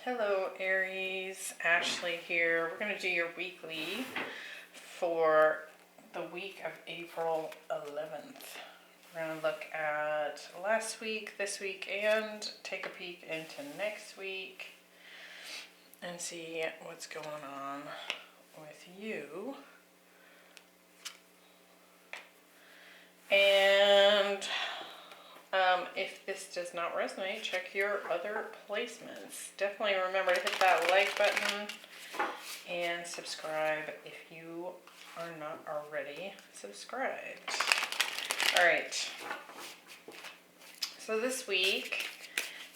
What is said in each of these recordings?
Hello Aries, Ashley here. We're going to do your weekly for the week of April 11th. We're going to look at last week, this week, and take a peek into next week and see what's going on with you. And if this does not resonate, check your other placements. Definitely remember to hit that like button and subscribe if you are not already subscribed. All right. So this week,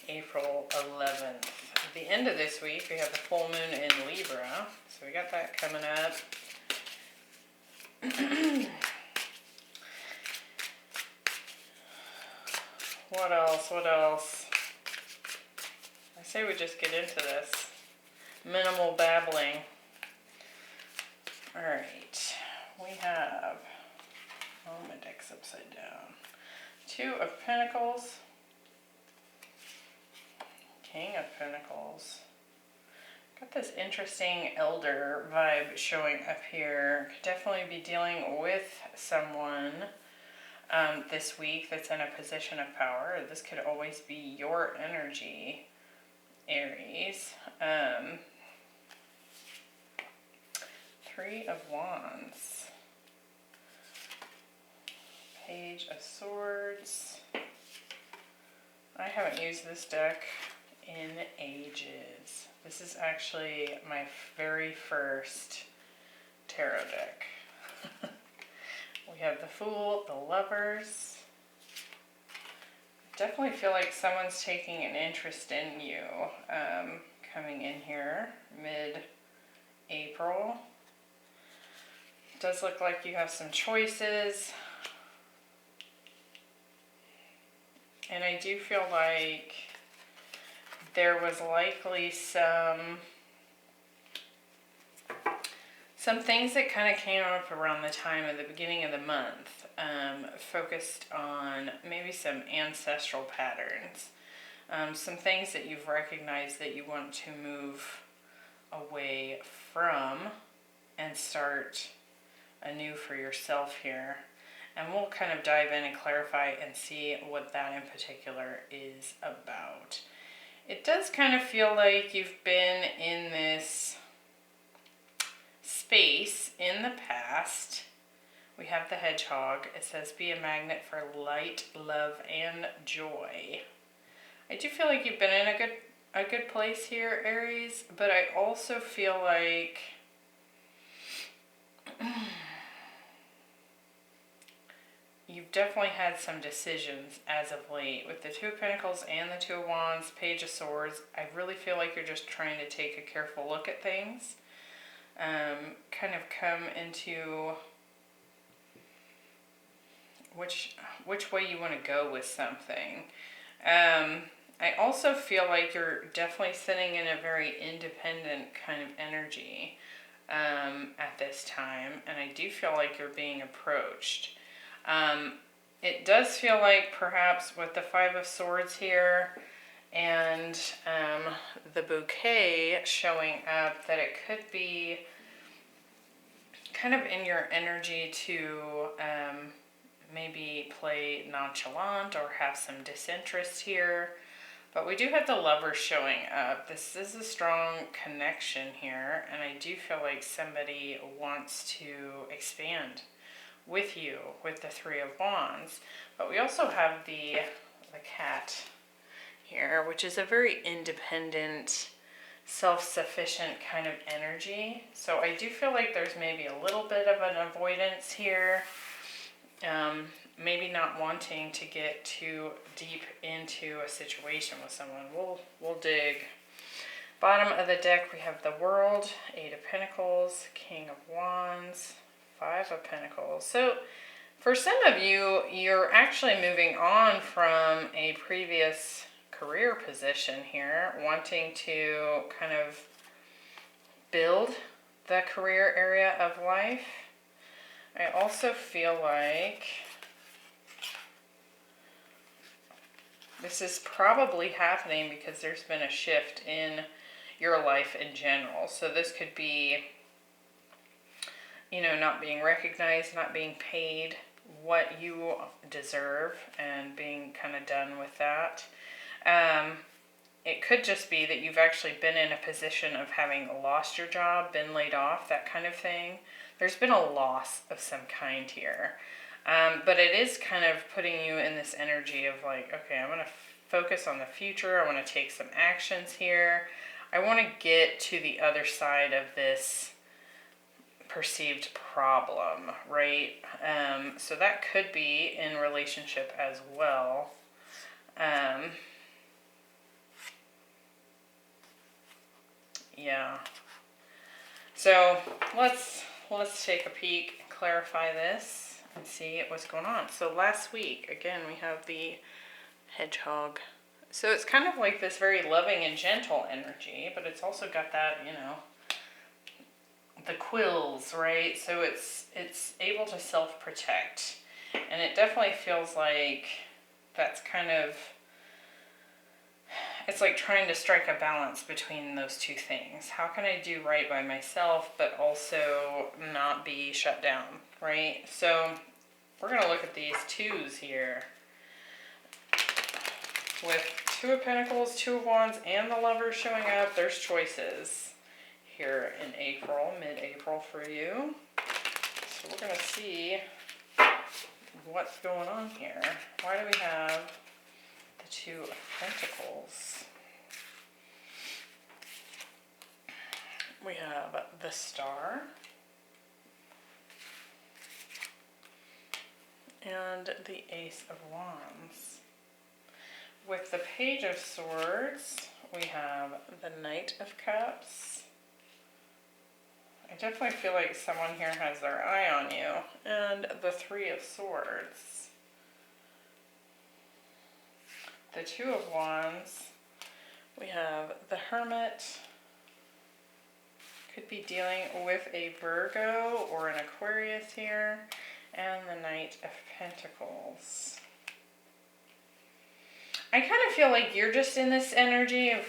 April 11th, at the end of this week, we have the full moon in Libra. So we got that coming up. What else? I say we just get into this. Minimal babbling. Alright, we have, my deck's upside down. 2 of Pentacles, King of Pentacles. Got this interesting elder vibe showing up here. Could definitely be dealing with someone this week that's in a position of power. This could always be your energy, Aries. 3 of Wands, Page of Swords. I haven't used this deck in ages. This is actually my very first tarot deck. We have the Fool, the Lovers. Definitely feel like someone's taking an interest in you coming in here mid-April. Does look like you have some choices. And I do feel like there was likely some things that kind of came up around the time of the beginning of the month, focused on maybe some ancestral patterns, some things that you've recognized that you want to move away from and start anew for yourself here. And we'll kind of dive in and clarify and see what that in particular is about. It does kind of feel like you've been in this space in the past. We have the hedgehog. It says be a magnet for light, love, and joy. I do feel like you've been in a good place here, Aries, but I also feel like you've definitely had some decisions as of late. With the 2 of Pentacles and the 2 of Wands, Page of Swords, I really feel like you're just trying to take a careful look at things. Kind of come into which way you want to go with something. I also feel like you're definitely sitting in a very independent kind of energy at this time, and I do feel like you're being approached. It does feel like perhaps with the 5 of Swords here and the bouquet showing up, that it could be kind of in your energy to maybe play nonchalant or have some disinterest here. But we do have the Lovers showing up. This is a strong connection here, and I do feel like somebody wants to expand with you with the 3 of Wands. But we also have the cat here, which is a very independent, self-sufficient kind of energy. So I do feel like there's maybe a little bit of an avoidance here. Maybe not wanting to get too deep into a situation with someone. We'll dig. Bottom of the deck, we have the World, 8 of Pentacles, King of Wands, 5 of Pentacles. So for some of you, you're actually moving on from a previous career position here, wanting to kind of build the career area of life. I also feel like this is probably happening because there's been a shift in your life in general. So this could be, not being recognized, not being paid what you deserve, and being kind of done with that. It could just be that you've actually been in a position of having lost your job, been laid off, that kind of thing. There's been a loss of some kind here. But it is kind of putting you in this energy of like, okay, I'm going to focus on the future. I want to take some actions here. I want to get to the other side of this perceived problem, right? So that could be in relationship as well. Yeah. So let's take a peek and clarify this and see what's going on. So last week, again, we have the hedgehog. So it's kind of like this very loving and gentle energy, but it's also got that, the quills, right? So it's able to self-protect. And it definitely feels like that's kind of, it's like trying to strike a balance between those two things. How can I do right by myself, but also not be shut down, right? So we're going to look at these twos here. With Two of Pentacles, Two of Wands, and the Lovers showing up, there's choices here in April, mid-April for you. So we're going to see what's going on here. Why do we have the Two of Pentacles? We have the Star and the Ace of Wands. With the Page of Swords, we have the Knight of Cups. I definitely feel like someone here has their eye on you. And the Three of Swords. The Two of Wands, we have the Hermit. Could be dealing with a Virgo or an Aquarius here. And the Knight of Pentacles. I kind of feel like you're just in this energy of,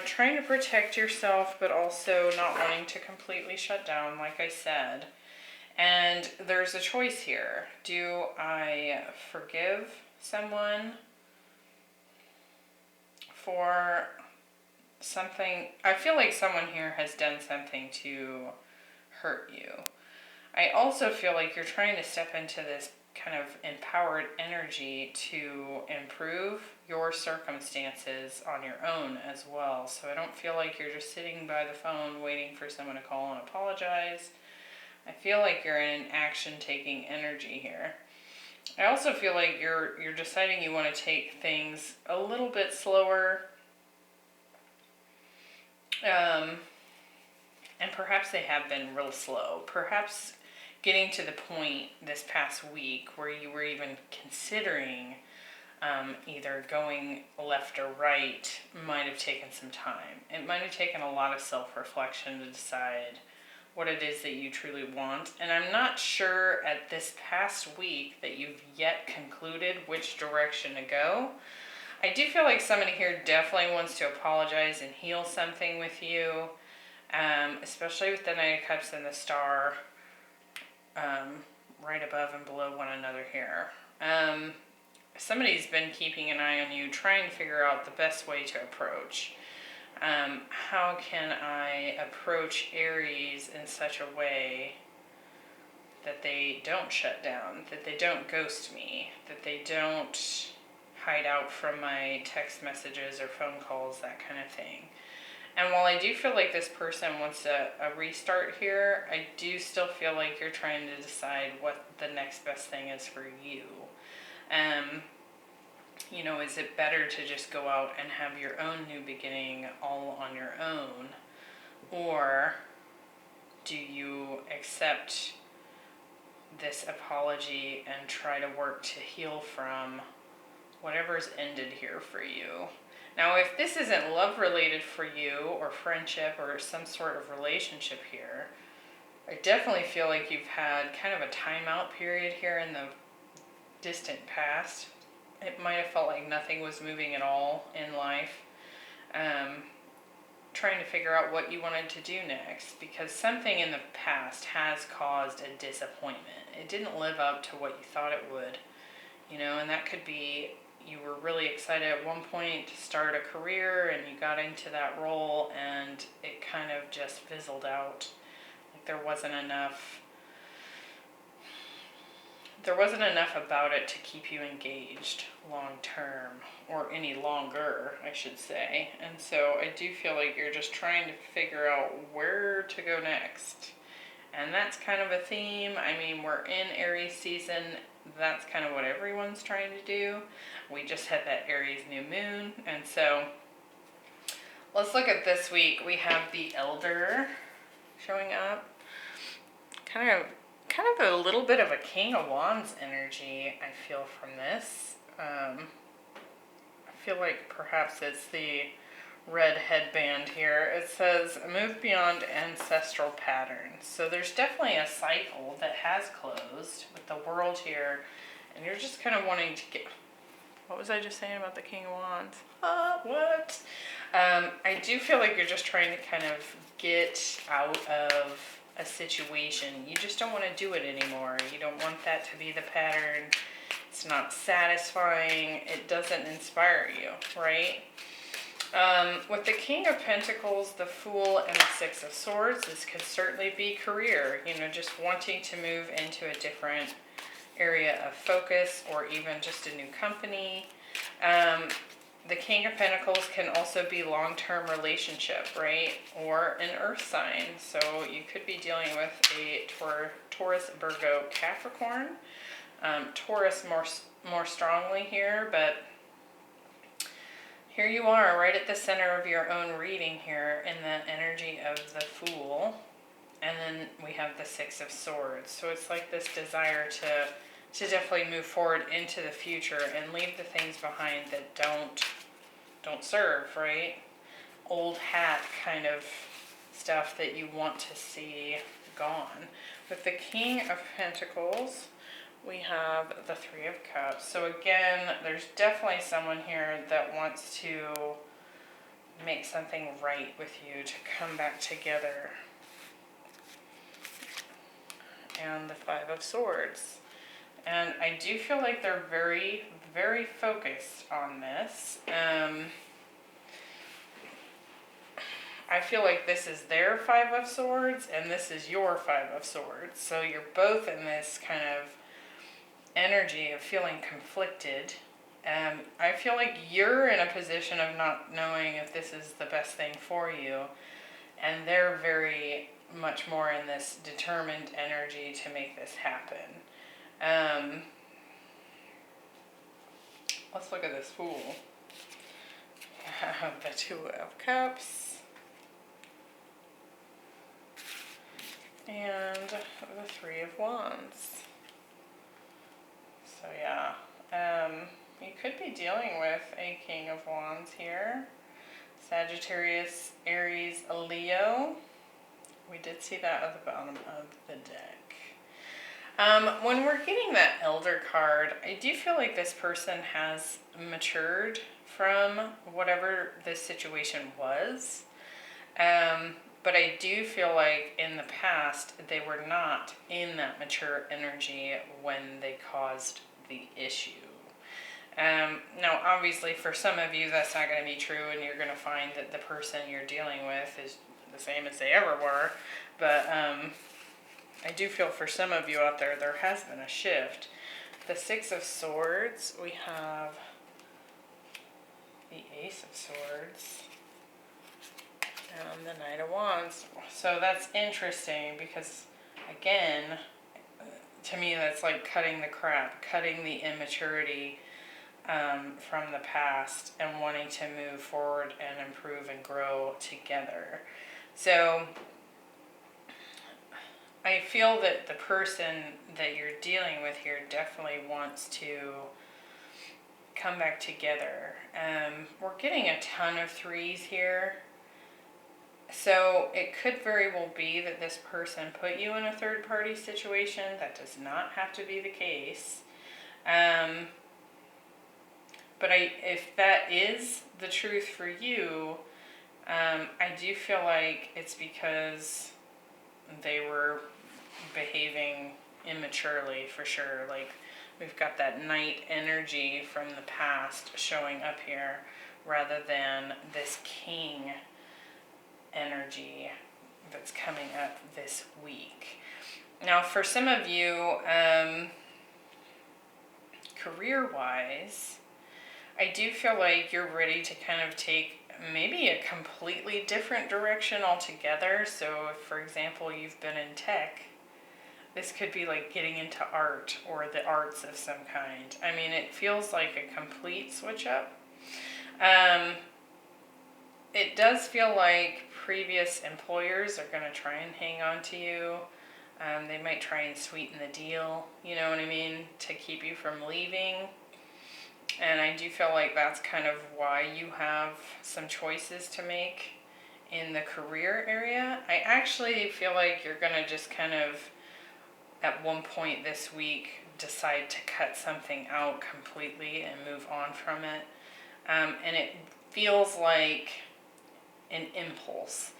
trying to protect yourself, but also not wanting to completely shut down, like I said. And there's a choice here. Do I forgive someone for something? I feel like someone here has done something to hurt you. I also feel like you're trying to step into this kind of empowered energy to improve your circumstances on your own as well. So I don't feel like you're just sitting by the phone waiting for someone to call and apologize. I feel like you're in an action-taking energy here. I also feel like you're deciding you want to take things a little bit slower. And perhaps they have been real slow. Perhaps getting to the point this past week where you were even considering either going left or right might have taken some time. It might have taken a lot of self-reflection to decide what it is that you truly want. And I'm not sure at this past week that you've yet concluded which direction to go. I do feel like somebody here definitely wants to apologize and heal something with you, especially with the Knight of Cups and the Star right above and below one another here. Somebody's been keeping an eye on you, trying to figure out the best way to approach. How can I approach Aries in such a way that they don't shut down, that they don't ghost me, that they don't hide out from my text messages or phone calls, that kind of thing. And while I do feel like this person wants a restart here, I do still feel like you're trying to decide what the next best thing is for you. Is it better to just go out and have your own new beginning all on your own? Or do you accept this apology and try to work to heal from whatever's ended here for you? Now, if this isn't love related for you or friendship or some sort of relationship here, I definitely feel like you've had kind of a timeout period here in the distant past. It might have felt like nothing was moving at all in life. trying to figure out what you wanted to do next, because something in the past has caused a disappointment. It didn't live up to what you thought it would, and that could be you were really excited at one point to start a career and you got into that role and it kind of just fizzled out. Like there wasn't enough about it to keep you engaged long term, or any longer, I should say. And so I do feel like you're just trying to figure out where to go next. And that's kind of a theme. I mean, we're in Aries season. That's kind of what everyone's trying to do. We just had that Aries new moon. And so let's look at this week. We have the Elder showing up. Kind of a little bit of a King of Wands energy, I feel, from this. I feel like perhaps it's the red headband here. It says, move beyond ancestral patterns. So there's definitely a cycle that has closed with the World here, and you're just kind of wanting to get... What was I just saying about the King of Wands? What? I do feel like you're just trying to kind of get out of a situation. You just don't want to do it anymore. You don't want that to be the pattern. It's not satisfying. It doesn't inspire you, right? With the King of Pentacles, the Fool, and the Six of Swords, this could certainly be career. Just wanting to move into a different area of focus, or even just a new company. The King of Pentacles can also be long-term relationship, right? Or an earth sign. So you could be dealing with a Taurus, Virgo, Capricorn. Taurus more strongly here, but here you are right at the center of your own reading here in the energy of the Fool. And then we have the Six of Swords. So it's like this desire to definitely move forward into the future and leave the things behind that don't serve, right? Old hat kind of stuff that you want to see gone. With the King of Pentacles, we have the Three of Cups. So again, there's definitely someone here that wants to make something right with you, to come back together. And the Five of Swords. And I do feel like they're very, very focused on this. I feel like this is their Five of Swords and this is your Five of Swords. So you're both in this kind of energy of feeling conflicted. I feel like you're in a position of not knowing if this is the best thing for you. And they're very much more in this determined energy to make this happen. Let's look at this Fool. We have the Two of Cups. And the Three of Wands. So yeah, you could be dealing with a King of Wands here. Sagittarius, Aries, Leo. We did see that at the bottom of the deck. When we're getting that Elder card, I do feel like this person has matured from whatever this situation was. But I do feel like in the past, they were not in that mature energy when they caused the issue. Now, obviously, for some of you, that's not going to be true, and you're going to find that the person you're dealing with is the same as they ever were. But I do feel for some of you out there, there has been a shift. The Six of Swords, we have the Ace of Swords, and the Knight of Wands. So that's interesting because, again, to me that's like cutting the crap, cutting the immaturity from the past and wanting to move forward and improve and grow together. So I feel that the person that you're dealing with here definitely wants to come back together. We're getting a ton of threes here. So it could very well be that this person put you in a third-party situation. That does not have to be the case. But if that is the truth for you, I do do feel like it's because they were behaving immaturely for sure. Like, we've got that Knight energy from the past showing up here rather than this King energy that's coming up this week. Now, for some of you, career-wise, I do feel like you're ready to kind of take maybe a completely different direction altogether. So if, for example, you've been in tech, this could be like getting into art or the arts of some kind. I mean, it feels like a complete switch up. It does feel like previous employers are going to try and hang on to you. They might try and sweeten the deal, you know what I mean, to keep you from leaving. And I do feel like that's kind of why you have some choices to make in the career area. I actually feel like you're going to just kind of, at one point this week, decide to cut something out completely and move on from it. And it feels like an impulse.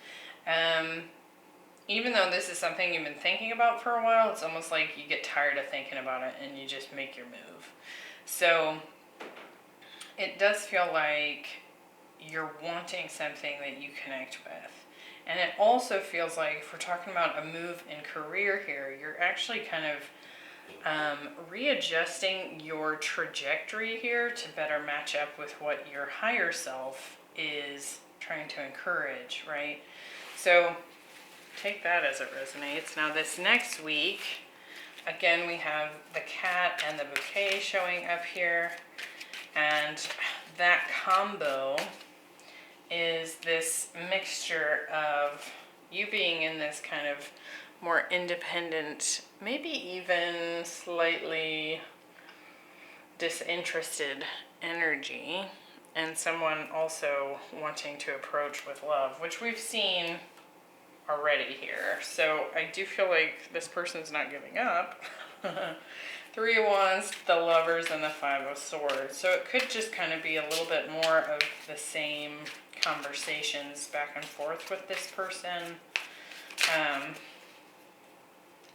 Even though this is something you've been thinking about for a while, it's almost like you get tired of thinking about it and you just make your move. So it does feel like you're wanting something that you connect with. And it also feels like, if we're talking about a move in career here, you're actually kind of readjusting your trajectory here to better match up with what your higher self is trying to encourage, right? So take that as it resonates. Now this next week, again, we have the cat and the bouquet showing up here. And that combo is this mixture of you being in this kind of more independent, maybe even slightly disinterested energy, and someone also wanting to approach with love, which we've seen already here. So I do feel like this person's not giving up. 3 of Wands, the Lovers, and the 5 of Swords. So it could just kind of be a little bit more of the same conversations back and forth with this person.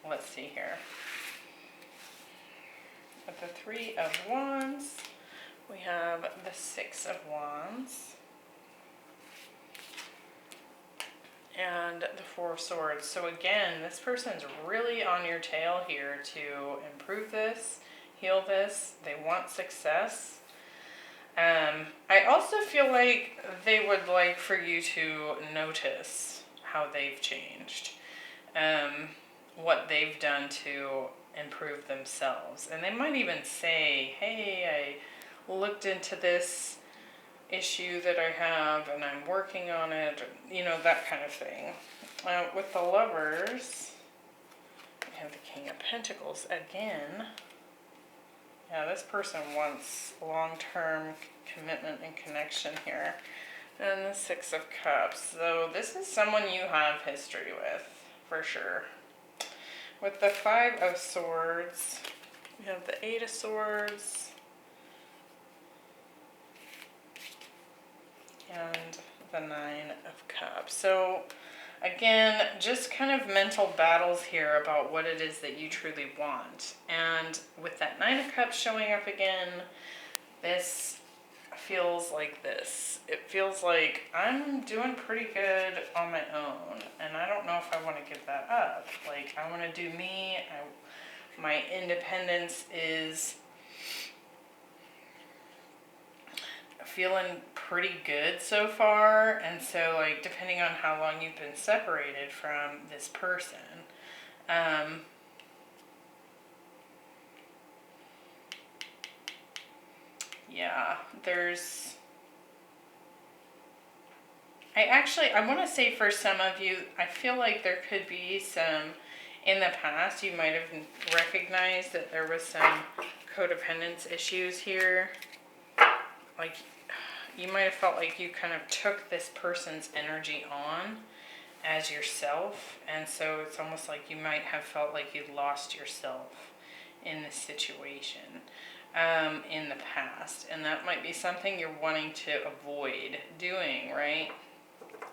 Let's see here. With the 3 of Wands, we have the 6 of Wands and the 4 of Swords. So again, this person's really on your tail here to improve this, heal this. They want success. I also feel like they would like for you to notice how they've changed, what they've done to improve themselves. And they might even say, hey, I looked into this issue that I have and I'm working on it, you know, that kind of thing. With the Lovers, we have the King of Pentacles again. Yeah, this person wants long-term commitment and connection here. And the 6 of Cups. So this is someone you have history with, for sure. With the 5 of Swords, we have the 8 of Swords and the 9 of Cups. So again, just kind of mental battles here about what it is that you truly want. And with that 9 of Cups showing up again, this feels like this. It feels like I'm doing pretty good on my own, and I don't know if I want to give that up. Like, I want to do me. My independence is feeling pretty good so far, and so, like, depending on how long you've been separated from this person, yeah, there's, I want to say for some of you, I feel like there could be some, in the past, you might have recognized that there was some codependence issues here. Like, you might have felt like you kind of took this person's energy on as yourself, and so it's almost like you might have felt like you lost yourself in this situation in the past, and that might be something you're wanting to avoid doing, right?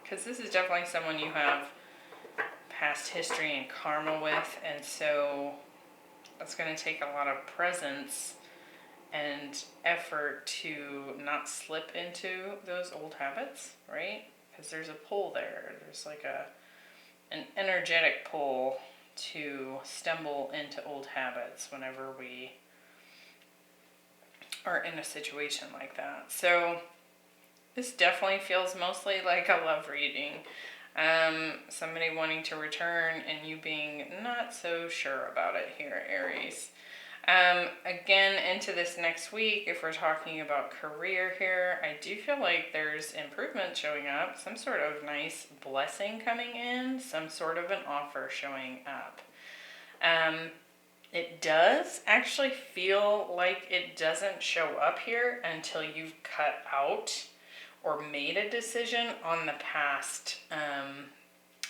because this is definitely someone you have past history and karma with, and so that's going to take a lot of presence and effort to not slip into those old habits, right? Because there's a pull there. There's like an energetic pull to stumble into old habits whenever we are in a situation like that. So this definitely feels mostly like a love reading. Somebody wanting to return and you being not so sure about it here, Aries. Again, into this next week, if we're talking about career here, I do feel like there's improvement showing up, some sort of nice blessing coming in, some sort of an offer showing up. It does actually feel like it doesn't show up here until you've cut out or made a decision on the past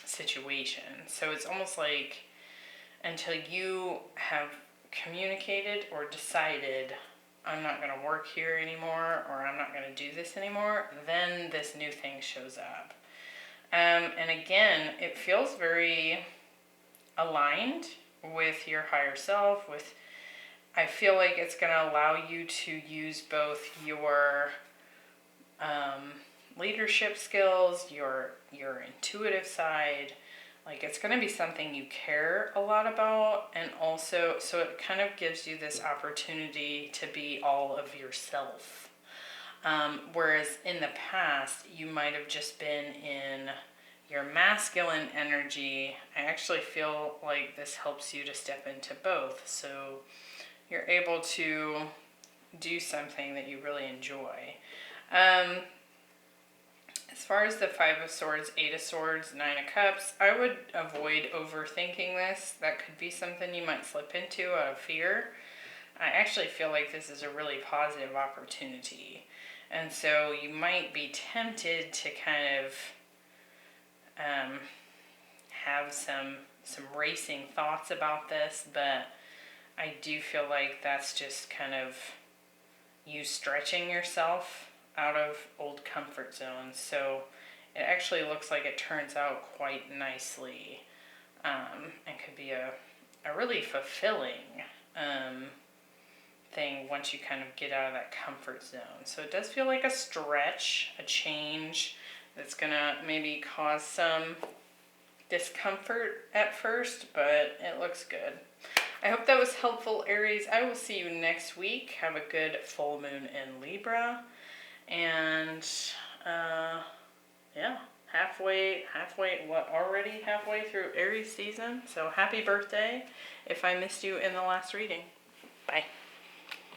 situation. So it's almost like until you have communicated or decided I'm not going to work here anymore or I'm not going to do this anymore, then this new thing shows up. And again, it feels very aligned with your higher self. I feel like it's going to allow you to use both your leadership skills, your intuitive side. Like, it's going to be something you care a lot about, and also, so it kind of gives you this opportunity to be all of yourself. Whereas in the past, you might have just been in your masculine energy. I actually feel like this helps you to step into both. So you're able to do something that you really enjoy. As far as the 5 of Swords, 8 of Swords, 9 of Cups, I would avoid overthinking this. That could be something you might slip into out of fear. I actually feel like this is a really positive opportunity. And so you might be tempted to kind of have some racing thoughts about this, but I do feel like that's just kind of you stretching yourself out of old comfort zones. So it actually looks like it turns out quite nicely, and could be a really fulfilling thing once you kind of get out of that comfort zone. So it does feel like a stretch, a change that's gonna maybe cause some discomfort at first, but it looks good. I hope that was helpful, Aries. I will see you next week. Have a good full moon in Libra. And yeah, already halfway through Aries season. So happy birthday if I missed you in the last reading. Bye.